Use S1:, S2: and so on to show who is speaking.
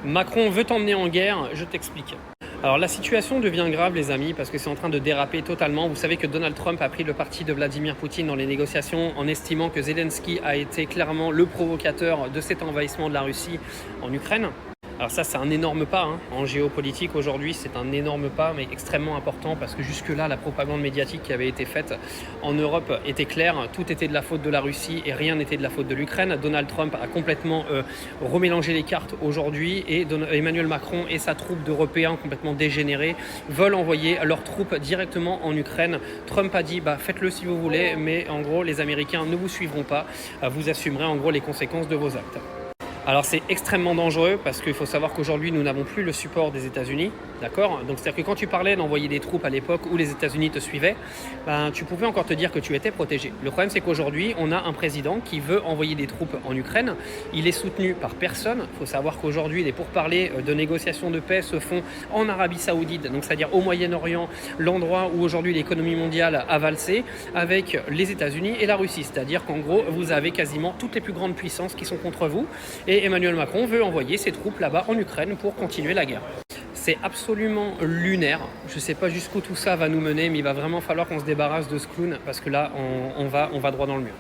S1: Macron veut t'emmener en guerre, je t'explique. Alors la situation devient grave les amis parce que c'est en train de déraper totalement. Vous savez que Donald Trump a pris le parti de Vladimir Poutine dans les négociations en estimant que Zelensky a été clairement le provocateur de cet envahissement de la Russie en Ukraine. Alors ça c'est un énorme pas en géopolitique aujourd'hui, c'est un énorme pas mais extrêmement important parce que jusque-là la propagande médiatique qui avait été faite en Europe était claire, tout était de la faute de la Russie et rien n'était de la faute de l'Ukraine. Donald Trump a complètement remélangé les cartes aujourd'hui et Emmanuel Macron et sa troupe d'Européens complètement dégénérés veulent envoyer leurs troupes directement en Ukraine. Trump a dit faites-le si vous voulez mais en gros les Américains ne vous suivront pas, vous assumerez en gros les conséquences de vos actes. Alors c'est extrêmement dangereux parce qu'il faut savoir qu'aujourd'hui nous n'avons plus le support des États-Unis, d'accord? Donc c'est-à-dire que quand tu parlais d'envoyer des troupes à l'époque où les États-Unis te suivaient, tu pouvais encore te dire que tu étais protégé. Le problème c'est qu'aujourd'hui on a un président qui veut envoyer des troupes en Ukraine, il est soutenu par personne. Il faut savoir qu'aujourd'hui les pourparlers de négociations de paix se font en Arabie Saoudite, donc c'est-à-dire au Moyen-Orient, l'endroit où aujourd'hui l'économie mondiale a valsé, avec les États-Unis et la Russie. C'est-à-dire qu'en gros vous avez quasiment toutes les plus grandes puissances qui sont contre vous. Et Emmanuel Macron veut envoyer ses troupes là-bas en Ukraine pour continuer la guerre. C'est absolument lunaire. Je ne sais pas jusqu'où tout ça va nous mener, mais il va vraiment falloir qu'on se débarrasse de ce clown parce que là, on va droit dans le mur.